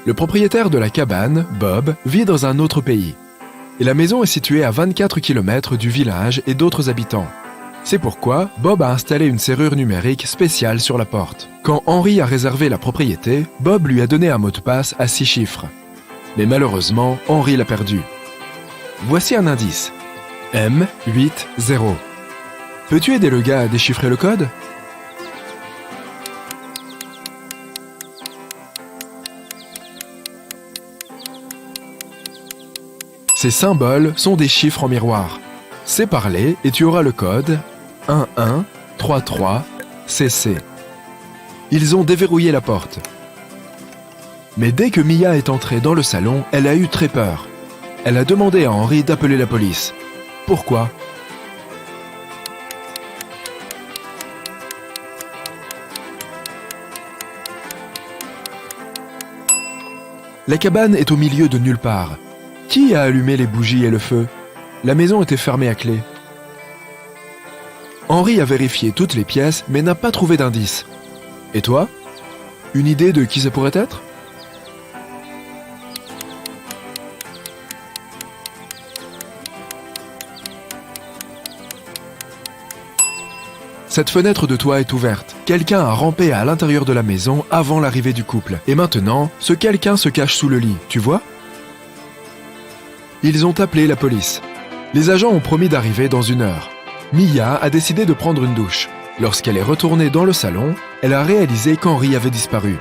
Le propriétaire de la cabane, Bob, vit dans un autre pays. Et la maison est située à 24 km du village et d'autres habitants. C'est pourquoi Bob a installé une serrure numérique spéciale sur la porte. Quand Henry a réservé la propriété, Bob lui a donné un mot de passe à 6 chiffres. Mais malheureusement, Henry l'a perdu. Voici un indice. M80. Peux-tu aider le gars à déchiffrer le code ? Ces symboles sont des chiffres en miroir. Sépare-les et tu auras le code 1133CC. Ils ont déverrouillé la porte. Mais dès que Mia est entrée dans le salon, elle a eu très peur. Elle a demandé à Henry d'appeler la police. Pourquoi ? La cabane est au milieu de nulle part. Qui a allumé les bougies et le feu ? La maison était fermée à clé. Henry a vérifié toutes les pièces, mais n'a pas trouvé d'indice. Et toi ? Une idée de qui ça pourrait être ? Cette fenêtre de toit est ouverte. Quelqu'un a rampé à l'intérieur de la maison avant l'arrivée du couple. Et maintenant, ce quelqu'un se cache sous le lit, tu vois ? Ils ont appelé la police. Les agents ont promis d'arriver dans 1 heure. Mia a décidé de prendre une douche. Lorsqu'elle est retournée dans le salon, elle a réalisé qu'Henry avait disparu.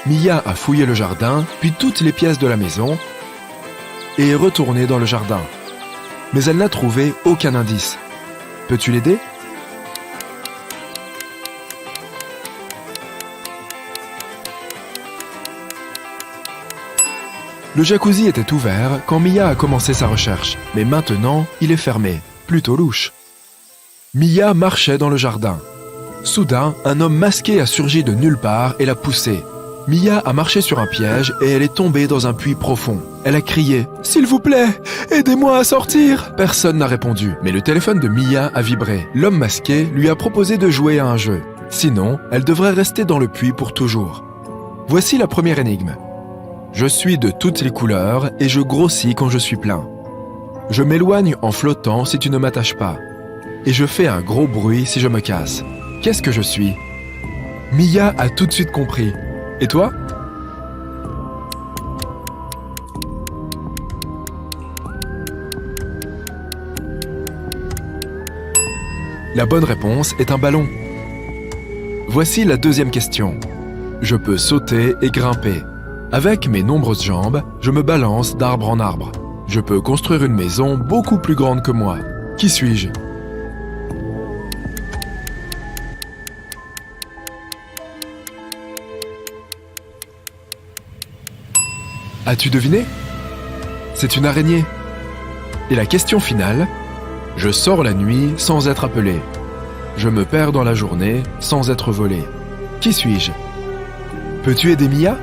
Mia a fouillé le jardin, puis toutes les pièces de la maison, et est retournée dans le jardin. Mais elle n'a trouvé aucun indice. Peux-tu l'aider ? Le jacuzzi était ouvert quand Mia a commencé sa recherche, mais maintenant, il est fermé, plutôt louche. Mia marchait dans le jardin. Soudain, un homme masqué a surgi de nulle part et l'a poussée. Mia a marché sur un piège et elle est tombée dans un puits profond. Elle a crié « S'il vous plaît, aidez-moi à sortir !» Personne n'a répondu, mais le téléphone de Mia a vibré. L'homme masqué lui a proposé de jouer à un jeu. Sinon, elle devrait rester dans le puits pour toujours. Voici la première énigme. Je suis de toutes les couleurs et je grossis quand je suis plein. Je m'éloigne en flottant si tu ne m'attaches pas. Et je fais un gros bruit si je me casse. Qu'est-ce que je suis ? Mia a tout de suite compris. Et toi ? La bonne réponse est un ballon. Voici la deuxième question. Je peux sauter et grimper. Avec mes nombreuses jambes, je me balance d'arbre en arbre. Je peux construire une maison beaucoup plus grande que moi. Qui suis-je ? As-tu deviné ? C'est une araignée. Et la question finale ? Je sors la nuit sans être appelé. Je me perds dans la journée sans être volé. Qui suis-je ? Peux-tu aider Mia ?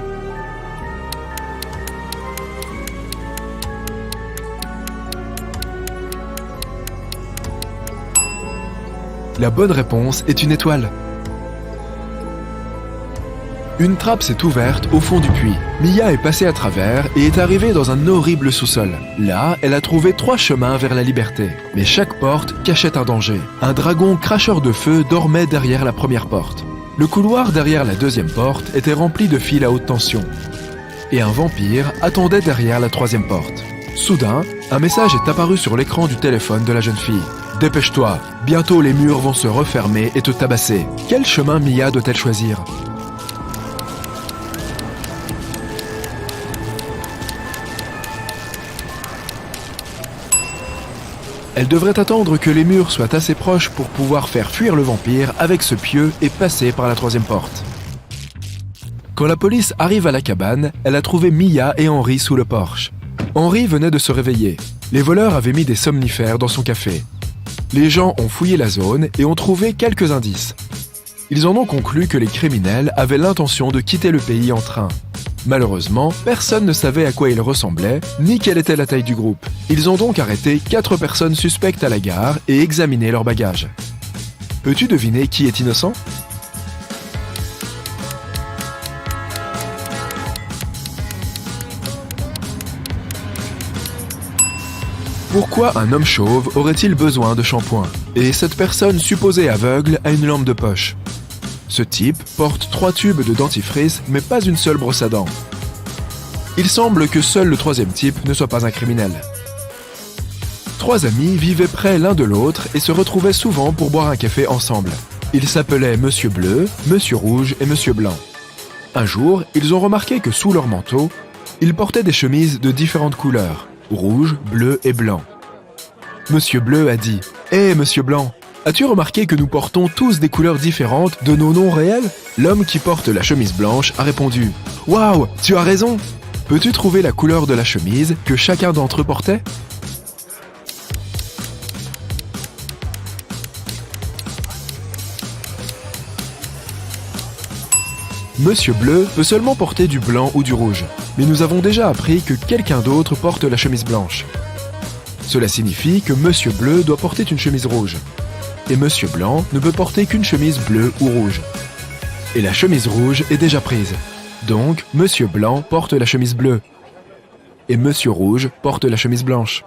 La bonne réponse est une étoile. Une trappe s'est ouverte au fond du puits. Mia est passée à travers et est arrivée dans un horrible sous-sol. Là, elle a trouvé 3 chemins vers la liberté. Mais chaque porte cachait un danger. Un dragon cracheur de feu dormait derrière la première porte. Le couloir derrière la deuxième porte était rempli de fils à haute tension. Et un vampire attendait derrière la troisième porte. Soudain, un message est apparu sur l'écran du téléphone de la jeune fille. Dépêche-toi, bientôt les murs vont se refermer et te tabasser. Quel chemin Mia doit-elle choisir ? Elle devrait attendre que les murs soient assez proches pour pouvoir faire fuir le vampire avec ce pieu et passer par la troisième porte. Quand la police arrive à la cabane, elle a trouvé Mia et Henry sous le porche. Henry venait de se réveiller. Les voleurs avaient mis des somnifères dans son café. Les gens ont fouillé la zone et ont trouvé quelques indices. Ils en ont conclu que les criminels avaient l'intention de quitter le pays en train. Malheureusement, personne ne savait à quoi ils ressemblaient, ni quelle était la taille du groupe. Ils ont donc arrêté 4 personnes suspectes à la gare et examiné leurs bagages. Peux-tu deviner qui est innocent ? Pourquoi un homme chauve aurait-il besoin de shampoing? Et cette personne supposée aveugle a une lampe de poche. Ce type porte 3 tubes de dentifrice mais pas une seule brosse à dents. Il semble que seul le troisième type ne soit pas un criminel. 3 amis vivaient près l'un de l'autre et se retrouvaient souvent pour boire un café ensemble. Ils s'appelaient Monsieur Bleu, Monsieur Rouge et Monsieur Blanc. Un jour, ils ont remarqué que sous leur manteau, ils portaient des chemises de différentes couleurs, rouge, bleu et blanc. Monsieur Bleu a dit « Hé, Monsieur Blanc, as-tu remarqué que nous portons tous des couleurs différentes de nos noms réels ?» L'homme qui porte la chemise blanche a répondu « Waouh, tu as raison! Peux-tu trouver la couleur de la chemise que chacun d'entre eux portait ?» Monsieur Bleu peut seulement porter du blanc ou du rouge, mais nous avons déjà appris que quelqu'un d'autre porte la chemise blanche. Cela signifie que Monsieur Bleu doit porter une chemise rouge, et Monsieur Blanc ne peut porter qu'une chemise bleue ou rouge. Et la chemise rouge est déjà prise, donc Monsieur Blanc porte la chemise bleue, et Monsieur Rouge porte la chemise blanche.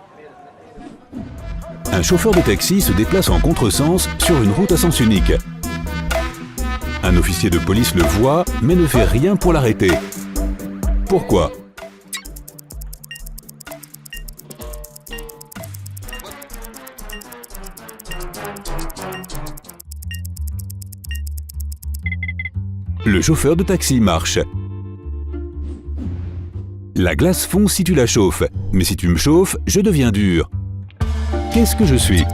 Un chauffeur de taxi se déplace en contresens sur une route à sens unique. Un officier de police le voit, mais ne fait rien pour l'arrêter. Pourquoi? Le chauffeur de taxi marche. La glace fond si tu la chauffes, mais si tu me chauffes, je deviens dur. Qu'est-ce que je suis?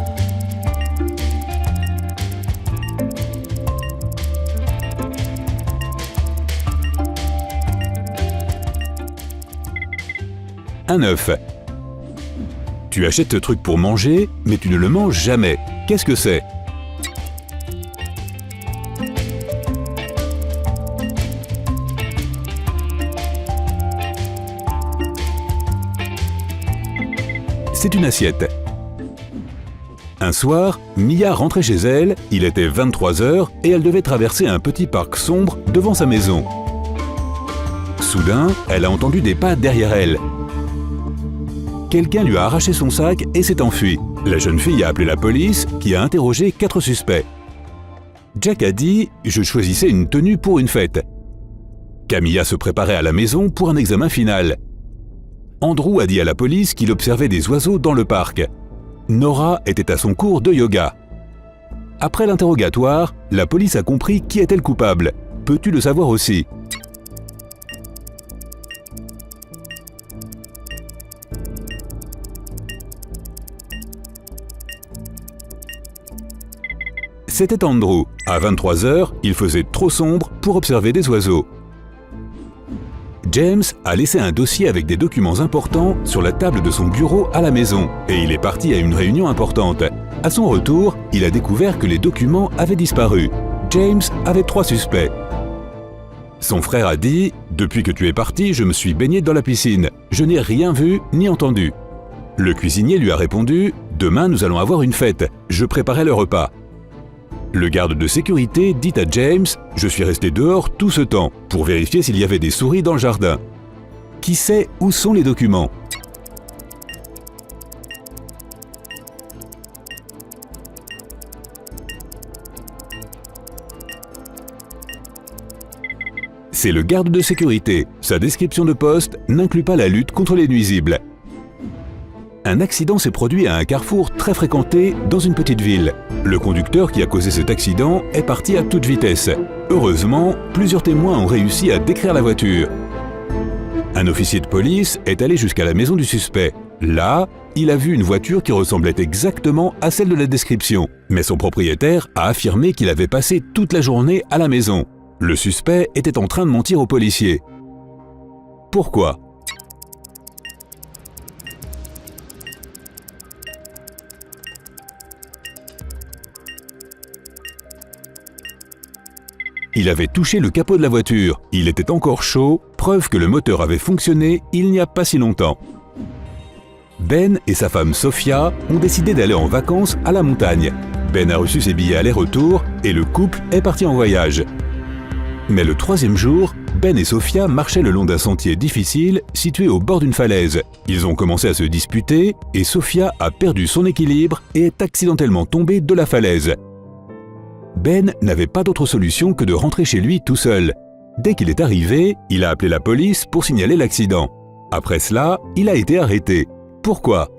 Un œuf. Tu achètes ce truc pour manger, mais tu ne le manges jamais. Qu'est-ce que c'est? C'est une assiette. Un soir, Mia rentrait chez elle, il était 23h et elle devait traverser un petit parc sombre devant sa maison. Soudain, elle a entendu des pas derrière elle. Quelqu'un lui a arraché son sac et s'est enfui. La jeune fille a appelé la police qui a interrogé 4 suspects. Jack a dit « Je choisissais une tenue pour une fête ». Camilla se préparait à la maison pour un examen final. Andrew a dit à la police qu'il observait des oiseaux dans le parc. Nora était à son cours de yoga. Après l'interrogatoire, la police a compris qui était le coupable. Peux-tu le savoir aussi? C'était Andrew. À 23h, il faisait trop sombre pour observer des oiseaux. James a laissé un dossier avec des documents importants sur la table de son bureau à la maison et il est parti à une réunion importante. À son retour, il a découvert que les documents avaient disparu. James avait 3 suspects. Son frère a dit « Depuis que tu es parti, je me suis baigné dans la piscine. Je n'ai rien vu ni entendu. » Le cuisinier lui a répondu « Demain, nous allons avoir une fête. Je préparais le repas. » Le garde de sécurité dit à James « Je suis resté dehors tout ce temps pour vérifier s'il y avait des souris dans le jardin. » Qui sait où sont les documents? C'est le garde de sécurité. Sa description de poste n'inclut pas la lutte contre les nuisibles. Un accident s'est produit à un carrefour très fréquenté dans une petite ville. Le conducteur qui a causé cet accident est parti à toute vitesse. Heureusement, plusieurs témoins ont réussi à décrire la voiture. Un officier de police est allé jusqu'à la maison du suspect. Là, il a vu une voiture qui ressemblait exactement à celle de la description. Mais son propriétaire a affirmé qu'il avait passé toute la journée à la maison. Le suspect était en train de mentir aux policiers. Pourquoi? Il avait touché le capot de la voiture. Il était encore chaud, preuve que le moteur avait fonctionné il n'y a pas si longtemps. Ben et sa femme Sophia ont décidé d'aller en vacances à la montagne. Ben a reçu ses billets aller-retour et le couple est parti en voyage. Mais le 3e jour, Ben et Sophia marchaient le long d'un sentier difficile situé au bord d'une falaise. Ils ont commencé à se disputer et Sophia a perdu son équilibre et est accidentellement tombée de la falaise. Ben n'avait pas d'autre solution que de rentrer chez lui tout seul. Dès qu'il est arrivé, il a appelé la police pour signaler l'accident. Après cela, il a été arrêté. Pourquoi ?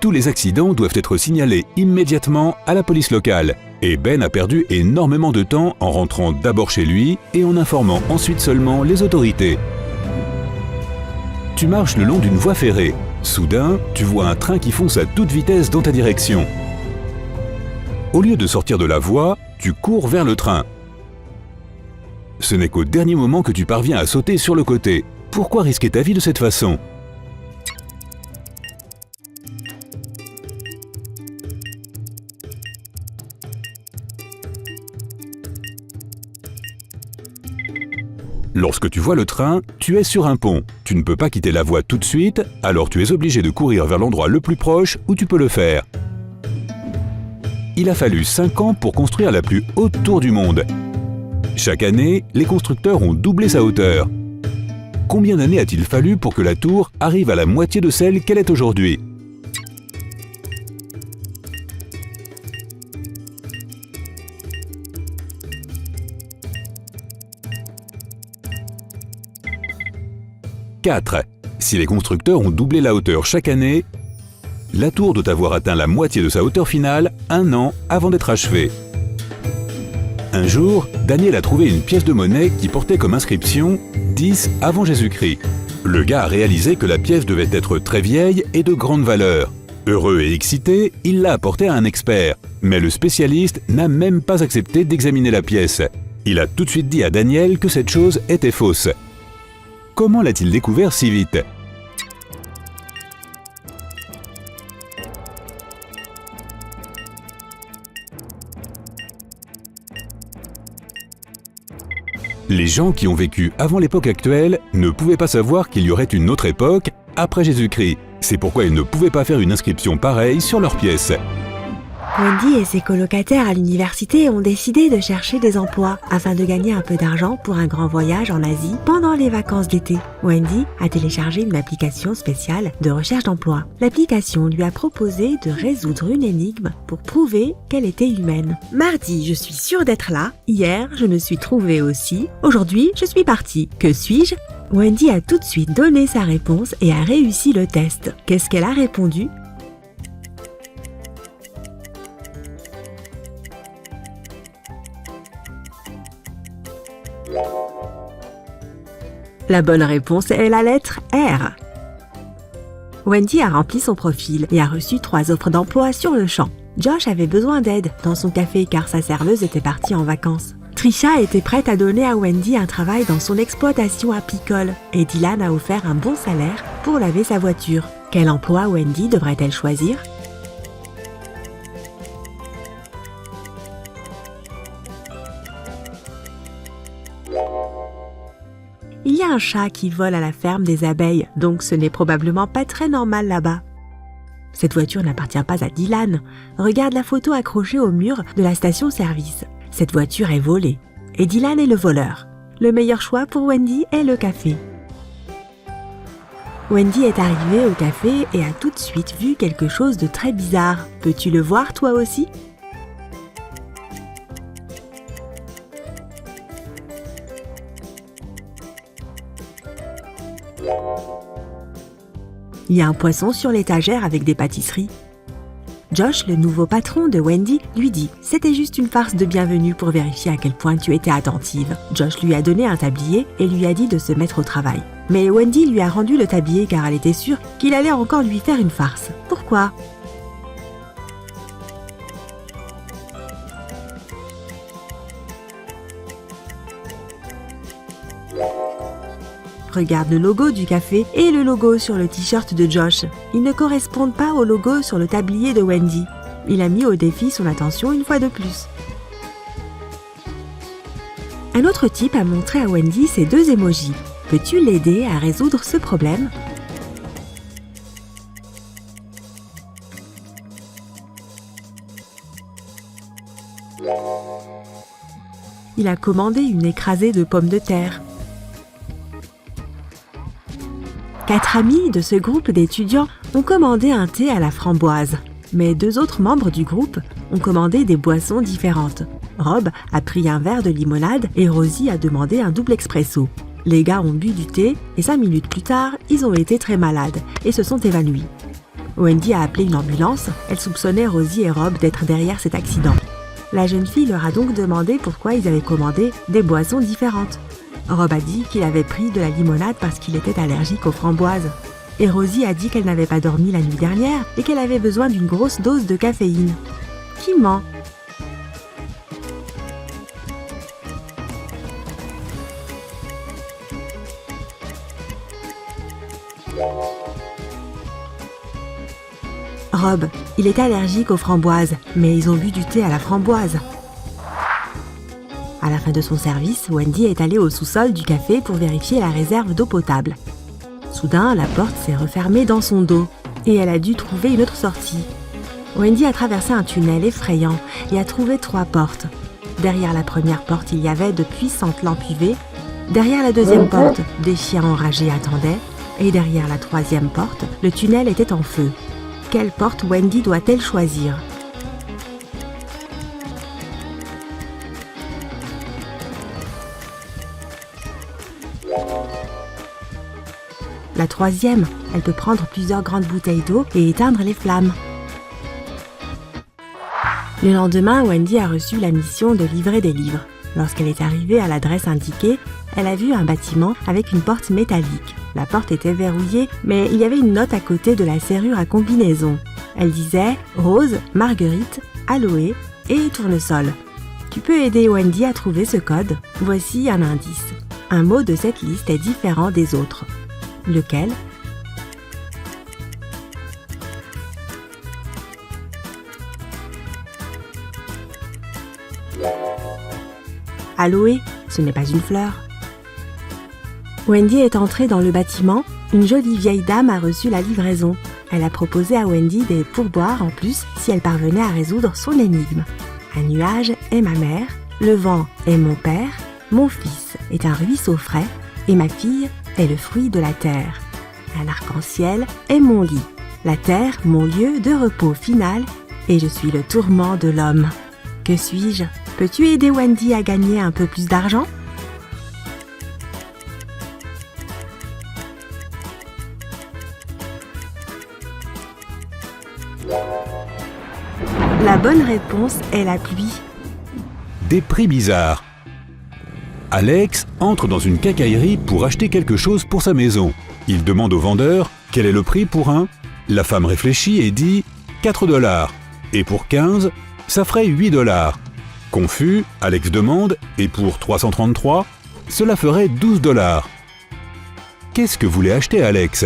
Tous les accidents doivent être signalés immédiatement à la police locale. Et Ben a perdu énormément de temps en rentrant d'abord chez lui et en informant ensuite seulement les autorités. Tu marches le long d'une voie ferrée. Soudain, tu vois un train qui fonce à toute vitesse dans ta direction. Au lieu de sortir de la voie, tu cours vers le train. Ce n'est qu'au dernier moment que tu parviens à sauter sur le côté. Pourquoi risquer ta vie de cette façon ? Lorsque tu vois le train, tu es sur un pont. Tu ne peux pas quitter la voie tout de suite, alors tu es obligé de courir vers l'endroit le plus proche où tu peux le faire. Il a fallu 5 ans pour construire la plus haute tour du monde. Chaque année, les constructeurs ont doublé sa hauteur. Combien d'années a-t-il fallu pour que la tour arrive à la moitié de celle qu'elle est aujourd'hui ? Si les constructeurs ont doublé la hauteur chaque année, la tour doit avoir atteint la moitié de sa hauteur finale 1 an avant d'être achevée. Un jour, Daniel a trouvé une pièce de monnaie qui portait comme inscription « 10 avant Jésus-Christ ». Le gars a réalisé que la pièce devait être très vieille et de grande valeur. Heureux et excité, il l'a apportée à un expert. Mais le spécialiste n'a même pas accepté d'examiner la pièce. Il a tout de suite dit à Daniel que cette chose était fausse. Comment l'a-t-il découvert si vite ? Les gens qui ont vécu avant l'époque actuelle ne pouvaient pas savoir qu'il y aurait une autre époque après Jésus-Christ. C'est pourquoi ils ne pouvaient pas faire une inscription pareille sur leur pièce. Wendy et ses colocataires à l'université ont décidé de chercher des emplois afin de gagner un peu d'argent pour un grand voyage en Asie pendant les vacances d'été. Wendy a téléchargé une application spéciale de recherche d'emploi. L'application lui a proposé de résoudre une énigme pour prouver qu'elle était humaine. Mardi, je suis sûre d'être là. Hier, je me suis trouvée aussi. Aujourd'hui, je suis partie. Que suis-je ? Wendy a tout de suite donné sa réponse et a réussi le test. Qu'est-ce qu'elle a répondu ? La bonne réponse est la lettre R. Wendy a rempli son profil et a reçu 3 offres d'emploi sur le champ. Josh avait besoin d'aide dans son café car sa serveuse était partie en vacances. Trisha était prête à donner à Wendy un travail dans son exploitation apicole et Dylan a offert un bon salaire pour laver sa voiture. Quel emploi Wendy devrait-elle choisir ? Il y a un chat qui vole à la ferme des abeilles, donc ce n'est probablement pas très normal là-bas. Cette voiture n'appartient pas à Dylan. Regarde la photo accrochée au mur de la station-service. Cette voiture est volée. Et Dylan est le voleur. Le meilleur choix pour Wendy est le café. Wendy est arrivée au café et a tout de suite vu quelque chose de très bizarre. Peux-tu le voir toi aussi ? Il y a un poisson sur l'étagère avec des pâtisseries. Josh, le nouveau patron de Wendy, lui dit « C'était juste une farce de bienvenue pour vérifier à quel point tu étais attentive. » Josh lui a donné un tablier et lui a dit de se mettre au travail. Mais Wendy lui a rendu le tablier car elle était sûre qu'il allait encore lui faire une farce. Pourquoi ? Regarde le logo du café et le logo sur le t-shirt de Josh. Ils ne correspondent pas au logo sur le tablier de Wendy. Il a mis au défi son attention une fois de plus. Un autre type a montré à Wendy ces 2 émojis. Peux-tu l'aider à résoudre ce problème ? Il a commandé une écrasée de pommes de terre. 4 amis de ce groupe d'étudiants ont commandé un thé à la framboise. Mais 2 autres membres du groupe ont commandé des boissons différentes. Rob a pris un verre de limonade et Rosie a demandé un double expresso. Les gars ont bu du thé et 5 minutes plus tard, ils ont été très malades et se sont évanouis. Wendy a appelé une ambulance. Elle soupçonnait Rosie et Rob d'être derrière cet accident. La jeune fille leur a donc demandé pourquoi ils avaient commandé des boissons différentes. Rob a dit qu'il avait pris de la limonade parce qu'il était allergique aux framboises. Et Rosie a dit qu'elle n'avait pas dormi la nuit dernière et qu'elle avait besoin d'une grosse dose de caféine. Qui ment ? Rob, il est allergique aux framboises, mais ils ont bu du thé à la framboise. À la fin de son service, Wendy est allée au sous-sol du café pour vérifier la réserve d'eau potable. Soudain, la porte s'est refermée dans son dos et elle a dû trouver une autre sortie. Wendy a traversé un tunnel effrayant et a trouvé 3 portes. Derrière la première porte, il y avait de puissantes lampes UV. Derrière la deuxième porte, des chiens enragés attendaient. Et derrière la troisième porte, le tunnel était en feu. Quelle porte Wendy doit-elle choisir ? La troisième, elle peut prendre plusieurs grandes bouteilles d'eau et éteindre les flammes. Le lendemain, Wendy a reçu la mission de livrer des livres. Lorsqu'elle est arrivée à l'adresse indiquée, elle a vu un bâtiment avec une porte métallique. La porte était verrouillée, mais il y avait une note à côté de la serrure à combinaison. Elle disait « Rose, marguerite, aloe et tournesol ». Tu peux aider Wendy à trouver ce code. Voici un indice. Un mot de cette liste est différent des autres. Lequel ? Aloe, ce n'est pas une fleur. Wendy est entrée dans le bâtiment. Une jolie vieille dame a reçu la livraison. Elle a proposé à Wendy des pourboires en plus si elle parvenait à résoudre son énigme. Un nuage est ma mère, le vent est mon père, mon fils est un ruisseau frais et ma fille est le fruit de la terre. Un arc-en-ciel est mon lit, la terre mon lieu de repos final et je suis le tourment de l'homme. Que suis-je ? Peux-tu aider Wendy à gagner un peu plus d'argent ? La bonne réponse est la pluie. Des prix bizarres. Alex entre dans une quincaillerie pour acheter quelque chose pour sa maison. Il demande au vendeur quel est le prix pour un. La femme réfléchit et dit 4 $. Et pour 15, ça ferait 8 $. Confus, Alex demande et pour 333, cela ferait 12 $. Qu'est-ce que voulait acheter Alex ?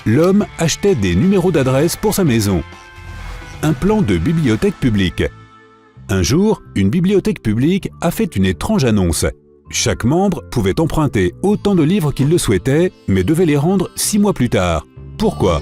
L'homme achetait des numéros d'adresse pour sa maison. Un plan de bibliothèque publique. Un jour, une bibliothèque publique a fait une étrange annonce. Chaque membre pouvait emprunter autant de livres qu'il le souhaitait, mais devait les rendre 6 mois plus tard. Pourquoi ?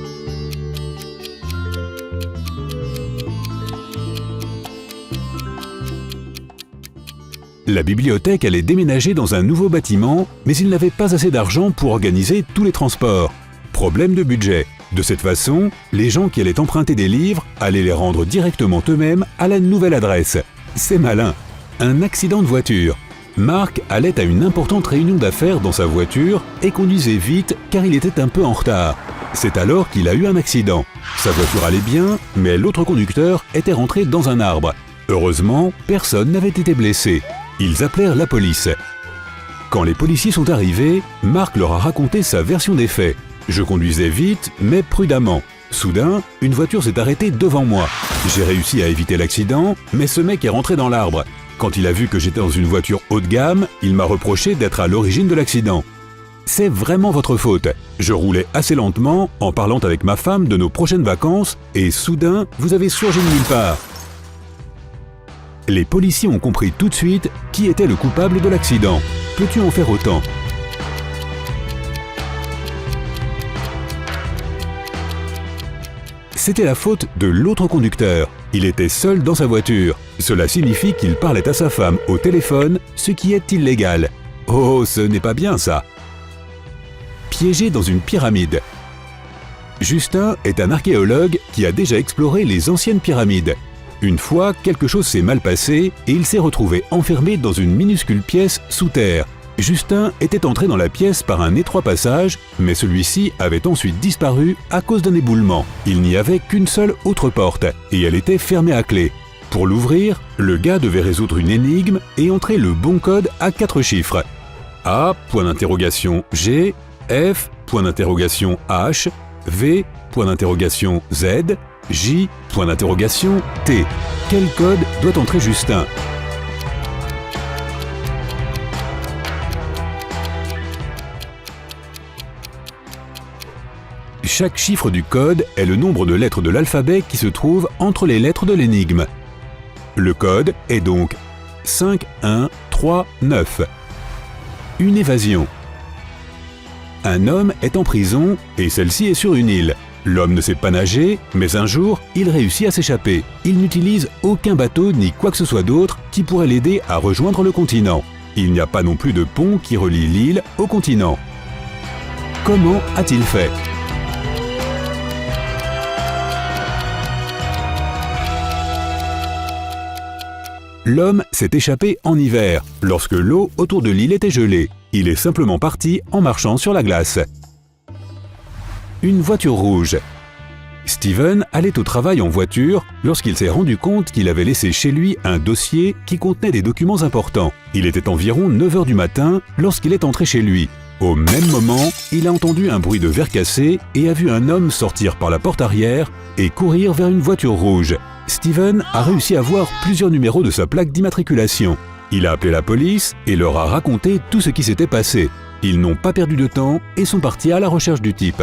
La bibliothèque allait déménager dans un nouveau bâtiment, mais il n'avait pas assez d'argent pour organiser tous les transports. Problème de budget. De cette façon, les gens qui allaient emprunter des livres allaient les rendre directement eux-mêmes à la nouvelle adresse. C'est malin. Un accident de voiture. Marc allait à une importante réunion d'affaires dans sa voiture et conduisait vite car il était un peu en retard. C'est alors qu'il a eu un accident. Sa voiture allait bien, mais l'autre conducteur était rentré dans un arbre. Heureusement, personne n'avait été blessé. Ils appelèrent la police. Quand les policiers sont arrivés, Marc leur a raconté sa version des faits. Je conduisais vite, mais prudemment. Soudain, une voiture s'est arrêtée devant moi. J'ai réussi à éviter l'accident, mais ce mec est rentré dans l'arbre. Quand il a vu que j'étais dans une voiture haut de gamme, il m'a reproché d'être à l'origine de l'accident. C'est vraiment votre faute. Je roulais assez lentement en parlant avec ma femme de nos prochaines vacances et soudain, vous avez surgi de nulle part. Les policiers ont compris tout de suite qui était le coupable de l'accident. Peux-tu en faire autant ? c'était la faute de l'autre conducteur. Il était seul dans sa voiture. Cela signifie qu'il parlait à sa femme au téléphone, ce qui est illégal. Oh, ce n'est pas bien ça. Piégé dans une pyramide. Justin est un archéologue qui a déjà exploré les anciennes pyramides. Une fois, quelque chose s'est mal passé et il s'est retrouvé enfermé dans une minuscule pièce sous terre. Justin était entré dans la pièce par un étroit passage, mais celui-ci avait ensuite disparu à cause d'un éboulement. Il n'y avait qu'une seule autre porte, et elle était fermée à clé. Pour l'ouvrir, le gars devait résoudre une énigme et entrer le bon code à 4 chiffres. A, point d'interrogation G, F, point d'interrogation H, V, point d'interrogation Z, J, point d'interrogation T. Quel code doit entrer Justin ? Chaque chiffre du code est le nombre de lettres de l'alphabet qui se trouve entre les lettres de l'énigme. Le code est donc 5139. Une évasion. Un homme est en prison et celle-ci est sur une île. L'homme ne sait pas nager, mais un jour, il réussit à s'échapper. Il n'utilise aucun bateau ni quoi que ce soit d'autre qui pourrait l'aider à rejoindre le continent. Il n'y a pas non plus de pont qui relie l'île au continent. Comment a-t-il fait ? L'homme s'est échappé en hiver, lorsque l'eau autour de l'île était gelée. Il est simplement parti en marchant sur la glace. Une voiture rouge. Steven allait au travail en voiture lorsqu'il s'est rendu compte qu'il avait laissé chez lui un dossier qui contenait des documents importants. Il était environ 9 h du matin lorsqu'il est entré chez lui. Au même moment, il a entendu un bruit de verre cassé et a vu un homme sortir par la porte arrière et courir vers une voiture rouge. Steven a réussi à voir plusieurs numéros de sa plaque d'immatriculation. Il a appelé la police et leur a raconté tout ce qui s'était passé. Ils n'ont pas perdu de temps et sont partis à la recherche du type.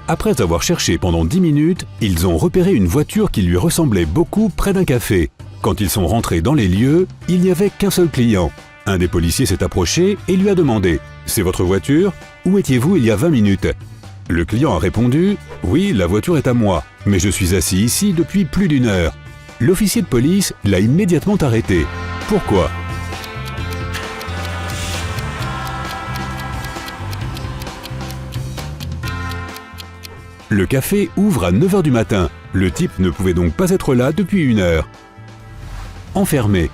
Après avoir cherché pendant 10 minutes, ils ont repéré une voiture qui lui ressemblait beaucoup près d'un café. Quand ils sont rentrés dans les lieux, il n'y avait qu'un seul client. Un des policiers s'est approché et lui a demandé « C'est votre voiture ? Où étiez-vous il y a 20 minutes ?» Le client a répondu « Oui, la voiture est à moi, mais je suis assis ici depuis plus d'1 heure. » L'officier de police l'a immédiatement arrêté. Pourquoi ? Le café ouvre à 9 h du matin. Le type ne pouvait donc pas être là depuis 1 heure. Enfermé.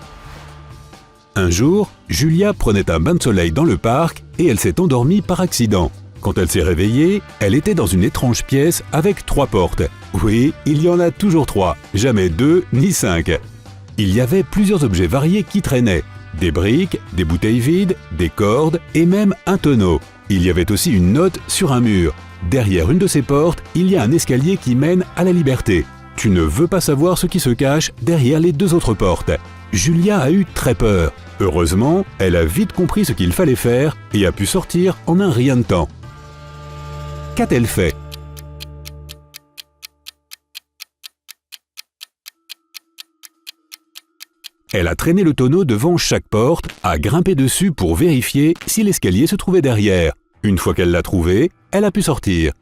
Un jour, Julia prenait un bain de soleil dans le parc et elle s'est endormie par accident. Quand elle s'est réveillée, elle était dans une étrange pièce avec 3 portes. Oui, il y en a toujours 3, jamais 2 ni 5. Il y avait plusieurs objets variés qui traînaient. Des briques, des bouteilles vides, des cordes et même un tonneau. Il y avait aussi une note sur un mur. Derrière une de ces portes, il y a un escalier qui mène à la liberté. Tu ne veux pas savoir ce qui se cache derrière les 2 autres portes. Julia a eu très peur. Heureusement, elle a vite compris ce qu'il fallait faire et a pu sortir en un rien de temps. Qu'a-t-elle fait ? Elle a traîné le tonneau devant chaque porte, a grimpé dessus pour vérifier si l'escalier se trouvait derrière. Une fois qu'elle l'a trouvé, elle a pu sortir.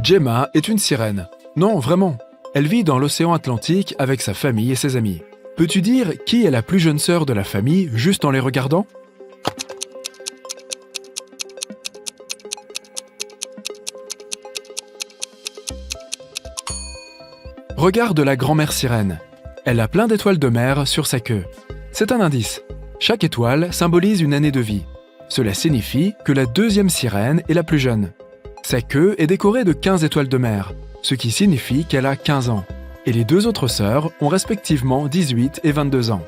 Gemma est une sirène. Non, vraiment. Elle vit dans l'océan Atlantique avec sa famille et ses amis. Peux-tu dire qui est la plus jeune sœur de la famille juste en les regardant ? Regarde la grand-mère sirène. Elle a plein d'étoiles de mer sur sa queue. C'est un indice. Chaque étoile symbolise une année de vie. Cela signifie que la 2e sirène est la plus jeune. Sa queue est décorée de 15 étoiles de mer, ce qui signifie qu'elle a 15 ans. Et les 2 autres sœurs ont respectivement 18 et 22 ans.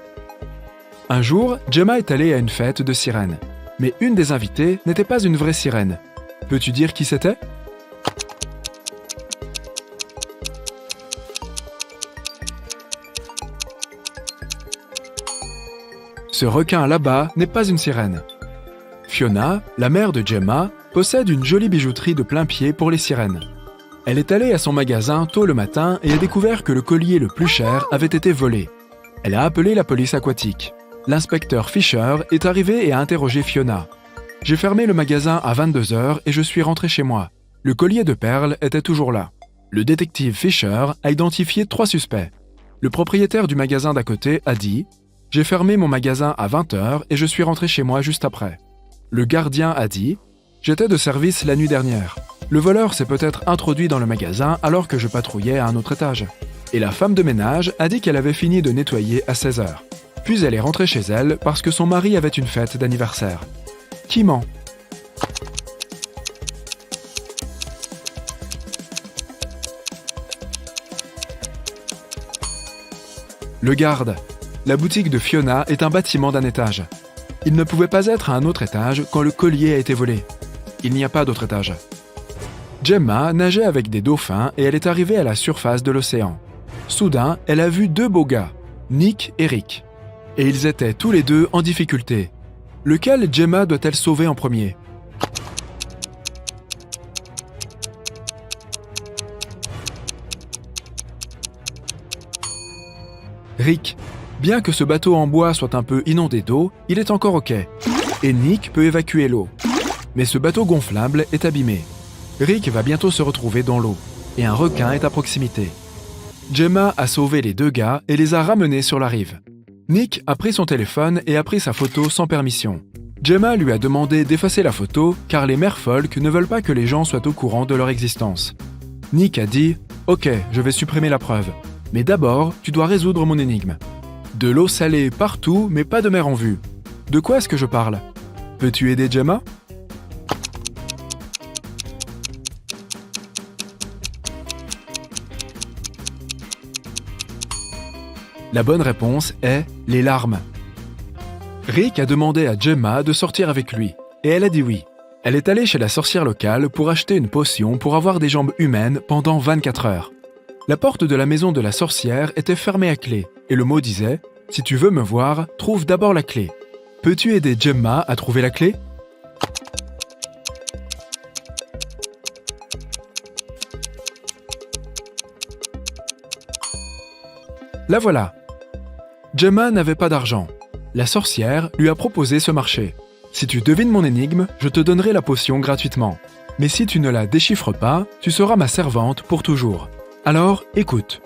Un jour, Gemma est allée à une fête de sirènes. Mais une des invitées n'était pas une vraie sirène. Peux-tu dire qui c'était ? Ce requin là-bas n'est pas une sirène. Fiona, la mère de Gemma, possède une jolie bijouterie de plain-pied pour les sirènes. Elle est allée à son magasin tôt le matin et a découvert que le collier le plus cher avait été volé. Elle a appelé la police aquatique. L'inspecteur Fisher est arrivé et a interrogé Fiona. « J'ai fermé le magasin à 22 h et je suis rentré chez moi. Le collier de perles était toujours là. » Le détective Fisher a identifié 3 suspects. Le propriétaire du magasin d'à côté a dit « J'ai fermé mon magasin à 20h et je suis rentré chez moi juste après ». Le gardien a dit « J'étais de service la nuit dernière. Le voleur s'est peut-être introduit dans le magasin alors que je patrouillais à un autre étage. » Et la femme de ménage a dit qu'elle avait fini de nettoyer à 16h. Puis elle est rentrée chez elle parce que son mari avait une fête d'anniversaire. Qui ment ? Le garde. La boutique de Fiona est un bâtiment d'un étage. Il ne pouvait pas être à un autre étage quand le collier a été volé. Il n'y a pas d'autre étage. Gemma nageait avec des dauphins et elle est arrivée à la surface de l'océan. Soudain, elle a vu 2 beaux gars, Nick et Rick. Et ils étaient tous les 2 en difficulté. Lequel Gemma doit-elle sauver en premier ? Rick. Bien que ce bateau en bois soit un peu inondé d'eau, il est encore OK. Et Nick peut évacuer l'eau. Mais ce bateau gonflable est abîmé. Rick va bientôt se retrouver dans l'eau. Et un requin est à proximité. Gemma a sauvé les 2 gars et les a ramenés sur la rive. Nick a pris son téléphone et a pris sa photo sans permission. Gemma lui a demandé d'effacer la photo car les merfolk ne veulent pas que les gens soient au courant de leur existence. Nick a dit « Ok, je vais supprimer la preuve. Mais d'abord, tu dois résoudre mon énigme. De l'eau salée partout, mais pas de mer en vue. De quoi est-ce que je parle ? Peux-tu aider Gemma ? » La bonne réponse est les larmes. Rick a demandé à Gemma de sortir avec lui, et elle a dit oui. Elle est allée chez la sorcière locale pour acheter une potion pour avoir des jambes humaines pendant 24 heures. La porte de la maison de la sorcière était fermée à clé, et le mot disait « Si tu veux me voir, trouve d'abord la clé. Peux-tu aider Gemma à trouver la clé ?» La voilà. Gemma n'avait pas d'argent. La sorcière lui a proposé ce marché. Si tu devines mon énigme, je te donnerai la potion gratuitement. Mais si tu ne la déchiffres pas, tu seras ma servante pour toujours. Alors, écoute.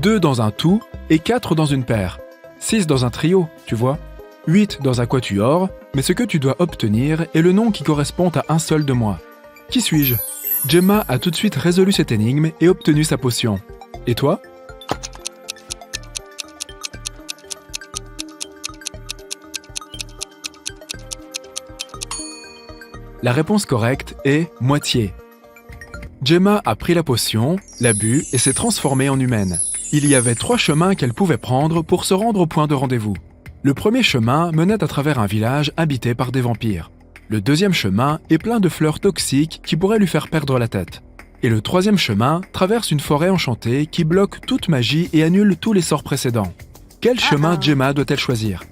2 dans un tout et 4 dans une paire. 6 dans un trio, tu vois. 8 dans un quatuor, mais ce que tu dois obtenir est le nom qui correspond à un seul de moi. Qui suis-je ? Gemma a tout de suite résolu cette énigme et obtenu sa potion. Et toi ? La réponse correcte est moitié. Gemma a pris la potion, l'a bu et s'est transformée en humaine. Il y avait 3 chemins qu'elle pouvait prendre pour se rendre au point de rendez-vous. Le premier chemin menait à travers un village habité par des vampires. Le deuxième chemin est plein de fleurs toxiques qui pourraient lui faire perdre la tête. Et le troisième chemin traverse une forêt enchantée qui bloque toute magie et annule tous les sorts précédents. Quel chemin Gemma doit-elle choisir ?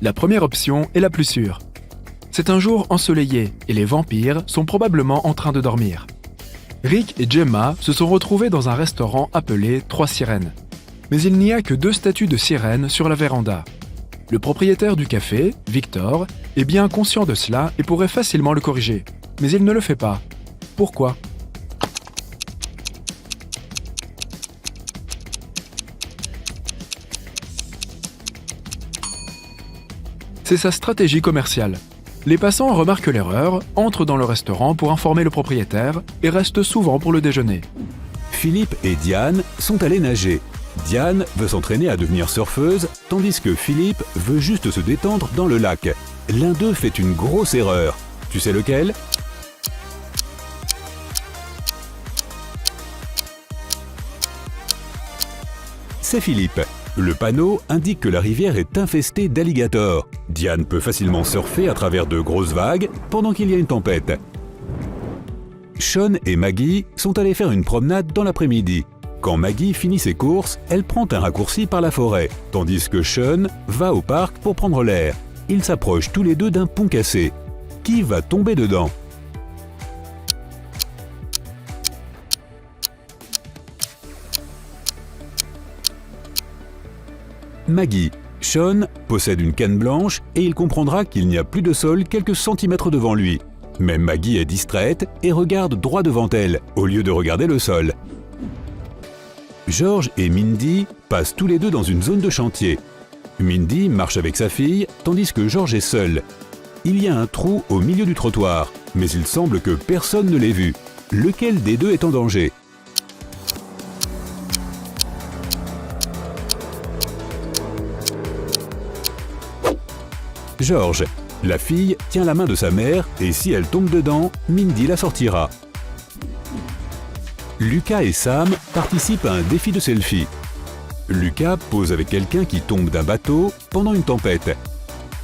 La première option est la plus sûre. C'est un jour ensoleillé et les vampires sont probablement en train de dormir. Rick et Gemma se sont retrouvés dans un restaurant appelé 3 sirènes. Mais il n'y a que 2 statues de sirènes sur la véranda. Le propriétaire du café, Victor, est bien conscient de cela et pourrait facilement le corriger. Mais il ne le fait pas. Pourquoi ? C'est sa stratégie commerciale. Les passants remarquent l'erreur, entrent dans le restaurant pour informer le propriétaire et restent souvent pour le déjeuner. Philippe et Diane sont allés nager. Diane veut s'entraîner à devenir surfeuse, tandis que Philippe veut juste se détendre dans le lac. L'un d'eux fait une grosse erreur. Tu sais lequel ? C'est Philippe. Le panneau indique que la rivière est infestée d'alligators. Diane peut facilement surfer à travers de grosses vagues pendant qu'il y a une tempête. Sean et Maggie sont allés faire une promenade dans l'après-midi. Quand Maggie finit ses courses, elle prend un raccourci par la forêt, tandis que Sean va au parc pour prendre l'air. Ils s'approchent tous les 2 d'un pont cassé. Qui va tomber dedans ? Maggie. Sean possède une canne blanche et il comprendra qu'il n'y a plus de sol quelques centimètres devant lui. Mais Maggie est distraite et regarde droit devant elle, au lieu de regarder le sol. George et Mindy passent tous les deux dans une zone de chantier. Mindy marche avec sa fille, tandis que George est seul. Il y a un trou au milieu du trottoir, mais il semble que personne ne l'ait vu. Lequel des deux est en danger? George. La fille tient la main de sa mère et si elle tombe dedans, Mindy la sortira. Lucas et Sam participent à un défi de selfie. Lucas pose avec quelqu'un qui tombe d'un bateau pendant une tempête.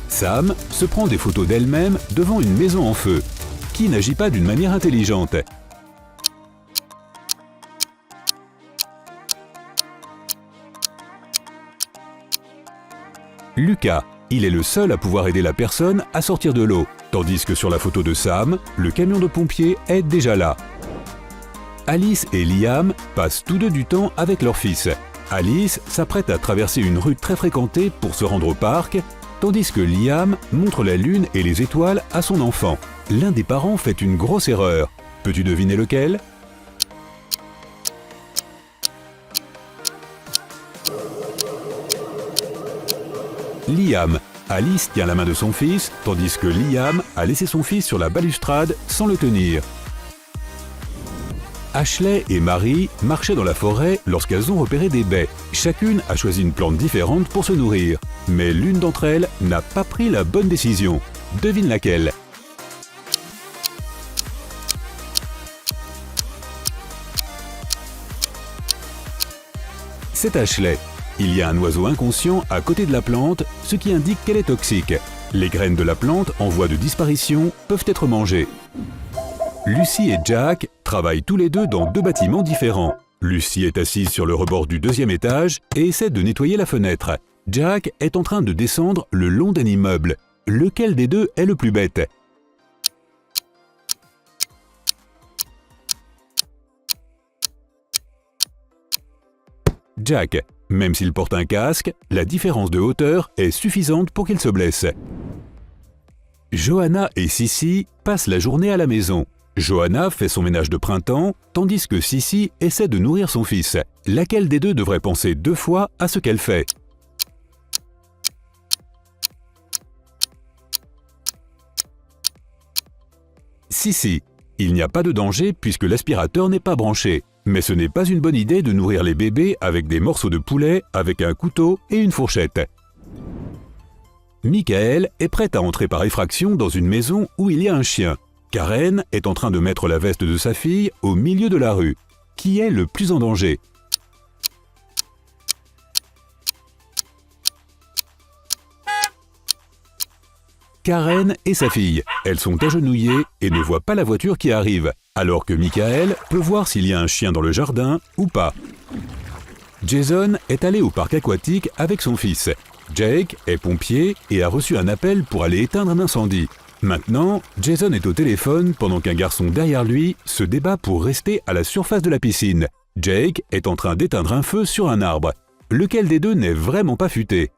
Sam se prend des photos d'elle-même devant une maison en feu. Qui n'agit pas d'une manière intelligente? Lucas. Il est le seul à pouvoir aider la personne à sortir de l'eau, tandis que sur la photo de Sam, le camion de pompiers est déjà là. Alice et Liam passent tous deux du temps avec leur fils. Alice s'apprête à traverser une rue très fréquentée pour se rendre au parc, tandis que Liam montre la lune et les étoiles à son enfant. L'un des parents fait une grosse erreur. Peux-tu deviner lequel? Liam. Alice tient la main de son fils, tandis que Liam a laissé son fils sur la balustrade sans le tenir. Ashley et Marie marchaient dans la forêt lorsqu'elles ont repéré des baies. Chacune a choisi une plante différente pour se nourrir. Mais l'une d'entre elles n'a pas pris la bonne décision. Devine laquelle? C'est Ashley. Il y a un oiseau inconscient à côté de la plante, ce qui indique qu'elle est toxique. Les graines de la plante en voie de disparition peuvent être mangées. Lucy et Jack travaillent tous les deux dans deux bâtiments différents. Lucy est assise sur le rebord du deuxième étage et essaie de nettoyer la fenêtre. Jack est en train de descendre le long d'un immeuble. Lequel des deux est le plus bête? Jack. Même s'il porte un casque, la différence de hauteur est suffisante pour qu'il se blesse. Johanna et Sissy passent la journée à la maison. Johanna fait son ménage de printemps, tandis que Sissy essaie de nourrir son fils. Laquelle des deux devrait penser 2 fois à ce qu'elle fait? Sissy. Il n'y a pas de danger puisque l'aspirateur n'est pas branché. Mais ce n'est pas une bonne idée de nourrir les bébés avec des morceaux de poulet, avec un couteau et une fourchette. Michael est prête à entrer par effraction dans une maison où il y a un chien. Karen est en train de mettre la veste de sa fille au milieu de la rue. Qui est le plus en danger? Karen et sa fille. Elles sont agenouillées et ne voient pas la voiture qui arrive, alors que Michael peut voir s'il y a un chien dans le jardin ou pas. Jason est allé au parc aquatique avec son fils. Jake est pompier et a reçu un appel pour aller éteindre un incendie. Maintenant, Jason est au téléphone pendant qu'un garçon derrière lui se débat pour rester à la surface de la piscine. Jake est en train d'éteindre un feu sur un arbre. Lequel des deux n'est vraiment pas futé?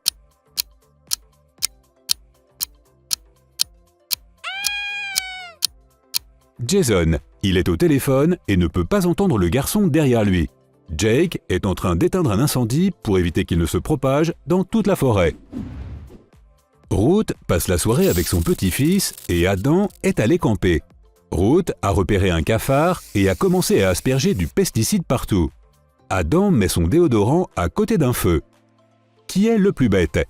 Jason. Il est au téléphone et ne peut pas entendre le garçon derrière lui. Jake est en train d'éteindre un incendie pour éviter qu'il ne se propage dans toute la forêt. Ruth passe la soirée avec son petit-fils et Adam est allé camper. Ruth a repéré un cafard et a commencé à asperger du pesticide partout. Adam met son déodorant à côté d'un feu. Qui est le plus bête?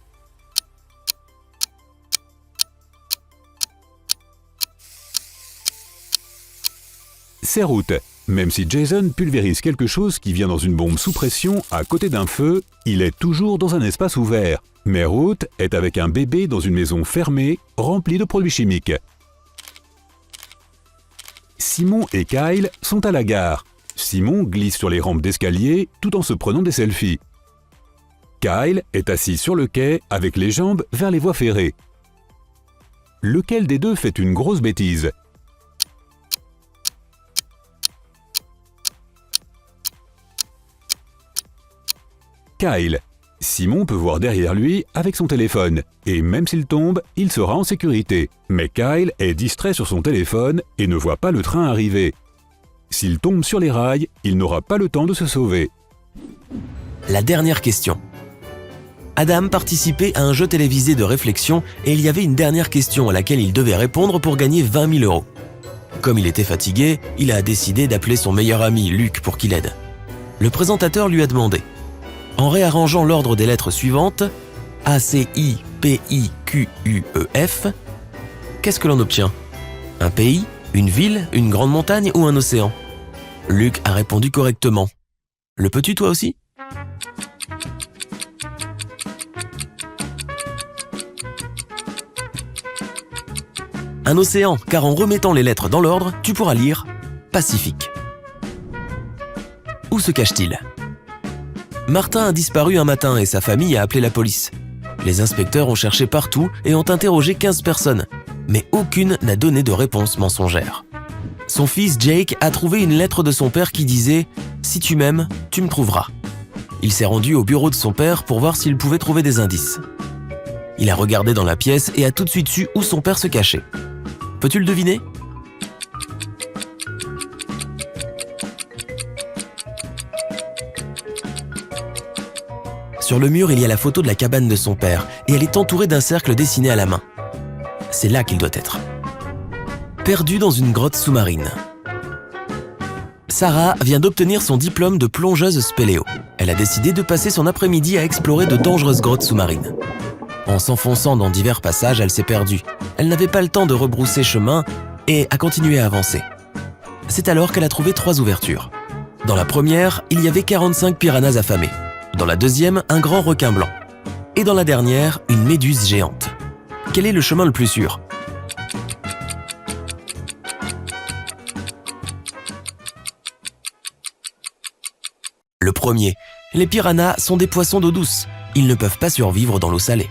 C'est Ruth. Même si Jason pulvérise quelque chose qui vient dans une bombe sous pression à côté d'un feu, il est toujours dans un espace ouvert. Mais Ruth est avec un bébé dans une maison fermée, remplie de produits chimiques. Simon et Kyle sont à la gare. Simon glisse sur les rampes d'escalier tout en se prenant des selfies. Kyle est assis sur le quai avec les jambes vers les voies ferrées. Lequel des deux fait une grosse bêtise? Kyle. Simon peut voir derrière lui avec son téléphone, et même s'il tombe, il sera en sécurité. Mais Kyle est distrait sur son téléphone et ne voit pas le train arriver. S'il tombe sur les rails, il n'aura pas le temps de se sauver. La dernière question. Adam participait à un jeu télévisé de réflexion et il y avait une dernière question à laquelle il devait répondre pour gagner 20 000 €. Comme il était fatigué, il a décidé d'appeler son meilleur ami, Luc, pour qu'il aide. Le présentateur lui a demandé: en réarrangeant l'ordre des lettres suivantes, A, C, I, P, I, Q, U, E, F, qu'est-ce que l'on obtient? Un pays, une ville, une grande montagne ou un océan? Luc a répondu correctement. Le peux-tu toi aussi? Un océan, car en remettant les lettres dans l'ordre, tu pourras lire Pacifique. Où se cache-t-il? Martin a disparu un matin et sa famille a appelé la police. Les inspecteurs ont cherché partout et ont interrogé 15 personnes, mais aucune n'a donné de réponse mensongère. Son fils Jake a trouvé une lettre de son père qui disait « Si tu m'aimes, tu me trouveras ». Il s'est rendu au bureau de son père pour voir s'il pouvait trouver des indices. Il a regardé dans la pièce et a tout de suite su où son père se cachait. Peux-tu le deviner? Sur le mur, il y a la photo de la cabane de son père et elle est entourée d'un cercle dessiné à la main. C'est là qu'il doit être. Perdu dans une grotte sous-marine. Sarah vient d'obtenir son diplôme de plongeuse spéléo. Elle a décidé de passer son après-midi à explorer de dangereuses grottes sous-marines. En s'enfonçant dans divers passages, elle s'est perdue. Elle n'avait pas le temps de rebrousser chemin et a continué à avancer. C'est alors qu'elle a trouvé 3 ouvertures. Dans la première, il y avait 45 piranhas affamés. Dans la deuxième, un grand requin blanc. Et dans la dernière, une méduse géante. Quel est le chemin le plus sûr? Le premier. Les piranhas sont des poissons d'eau douce. Ils ne peuvent pas survivre dans l'eau salée.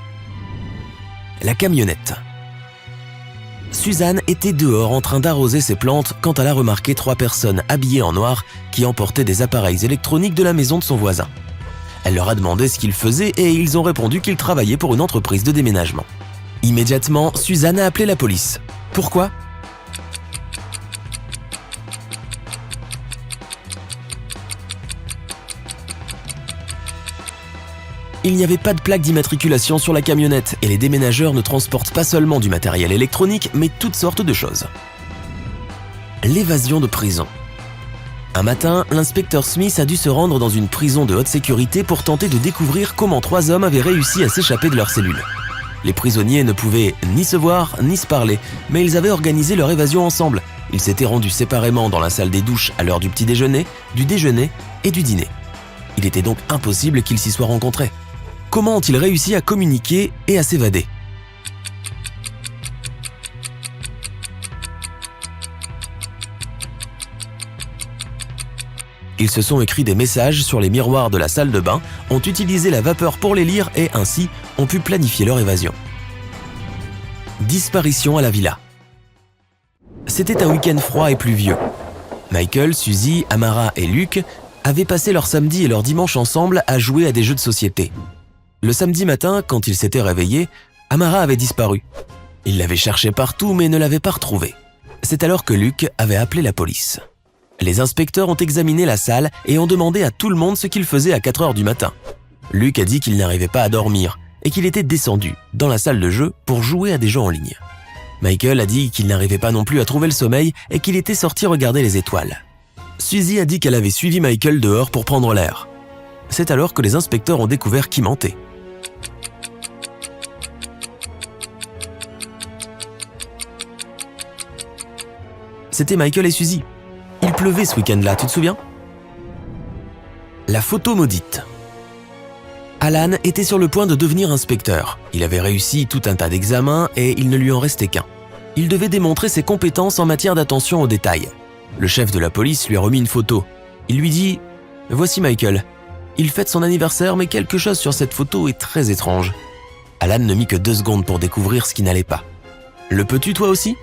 La camionnette. Suzanne était dehors en train d'arroser ses plantes quand elle a remarqué 3 personnes habillées en noir qui emportaient des appareils électroniques de la maison de son voisin. Elle leur a demandé ce qu'ils faisaient et ils ont répondu qu'ils travaillaient pour une entreprise de déménagement. Immédiatement, Suzanne a appelé la police. Pourquoi? Il n'y avait pas de plaque d'immatriculation sur la camionnette et les déménageurs ne transportent pas seulement du matériel électronique, mais toutes sortes de choses. L'évasion de prison. Un matin, l'inspecteur Smith a dû se rendre dans une prison de haute sécurité pour tenter de découvrir comment 3 hommes avaient réussi à s'échapper de leur cellule. Les prisonniers ne pouvaient ni se voir ni se parler, mais ils avaient organisé leur évasion ensemble. Ils s'étaient rendus séparément dans la salle des douches à l'heure du petit déjeuner, du déjeuner et du dîner. Il était donc impossible qu'ils s'y soient rencontrés. Comment ont-ils réussi à communiquer et à s'évader? Ils se sont écrits des messages sur les miroirs de la salle de bain, ont utilisé la vapeur pour les lire et ainsi ont pu planifier leur évasion. Disparition à la villa. C'était un week-end froid et pluvieux. Michael, Suzy, Amara et Luc avaient passé leur samedi et leur dimanche ensemble à jouer à des jeux de société. Le samedi matin, quand ils s'étaient réveillés, Amara avait disparu. Ils l'avaient cherchée partout mais ne l'avaient pas retrouvée. C'est alors que Luc avait appelé la police. Les inspecteurs ont examiné la salle et ont demandé à tout le monde ce qu'il faisait à 4 heures du matin. Luc a dit qu'il n'arrivait pas à dormir et qu'il était descendu dans la salle de jeu pour jouer à des jeux en ligne. Michael a dit qu'il n'arrivait pas non plus à trouver le sommeil et qu'il était sorti regarder les étoiles. Suzy a dit qu'elle avait suivi Michael dehors pour prendre l'air. C'est alors que les inspecteurs ont découvert qui mentait. C'était Michael et Suzy. Il pleuvait ce week-end-là, tu te souviens? La photo maudite. Alan était sur le point de devenir inspecteur. Il avait réussi tout un tas d'examens et il ne lui en restait qu'un. Il devait démontrer ses compétences en matière d'attention aux détails. Le chef de la police lui a remis une photo. Il lui dit « Voici Michael. Il fête son anniversaire, mais quelque chose sur cette photo est très étrange. » Alan ne mit que 2 secondes pour découvrir ce qui n'allait pas. « Le peux-tu toi aussi ?»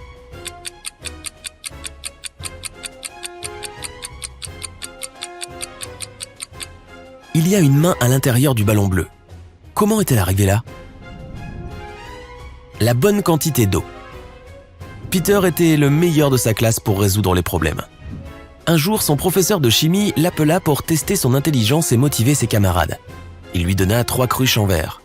Il y a une main à l'intérieur du ballon bleu. comment est-elle arrivée là? La bonne quantité d'eau. Peter était le meilleur de sa classe pour résoudre les problèmes. Un jour, son professeur de chimie l'appela pour tester son intelligence et motiver ses camarades. Il lui donna 3 cruches en verre.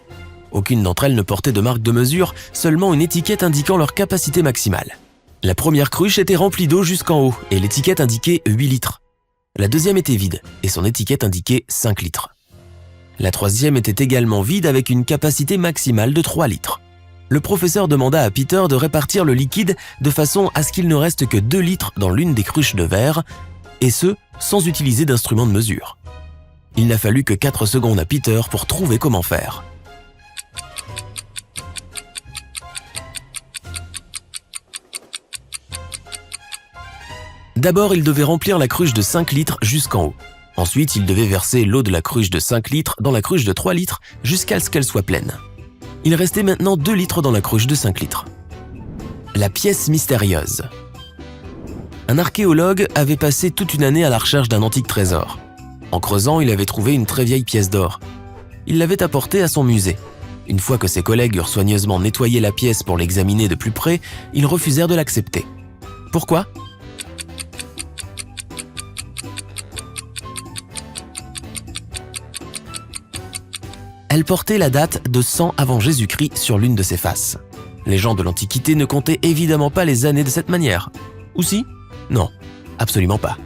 Aucune d'entre elles ne portait de marque de mesure, seulement une étiquette indiquant leur capacité maximale. La première cruche était remplie d'eau jusqu'en haut et l'étiquette indiquait 8 litres. La deuxième était vide et son étiquette indiquait 5 litres. La troisième était également vide avec une capacité maximale de 3 litres. Le professeur demanda à Peter de répartir le liquide de façon à ce qu'il ne reste que 2 litres dans l'une des cruches de verre, et ce, sans utiliser d'instrument de mesure. Il n'a fallu que 4 secondes à Peter pour trouver comment faire. D'abord, il devait remplir la cruche de 5 litres jusqu'en haut. Ensuite, il devait verser l'eau de la cruche de 5 litres dans la cruche de 3 litres jusqu'à ce qu'elle soit pleine. Il restait maintenant 2 litres dans la cruche de 5 litres. La pièce mystérieuse. Un archéologue avait passé toute une année à la recherche d'un antique trésor. En creusant, il avait trouvé une très vieille pièce d'or. Il l'avait apportée à son musée. Une fois que ses collègues eurent soigneusement nettoyé la pièce pour l'examiner de plus près, ils refusèrent de l'accepter. Pourquoi ? Elle portait la date de 100 avant Jésus-Christ sur l'une de ses faces. Les gens de l'Antiquité ne comptaient évidemment pas les années de cette manière. Ou si ? Non, absolument pas.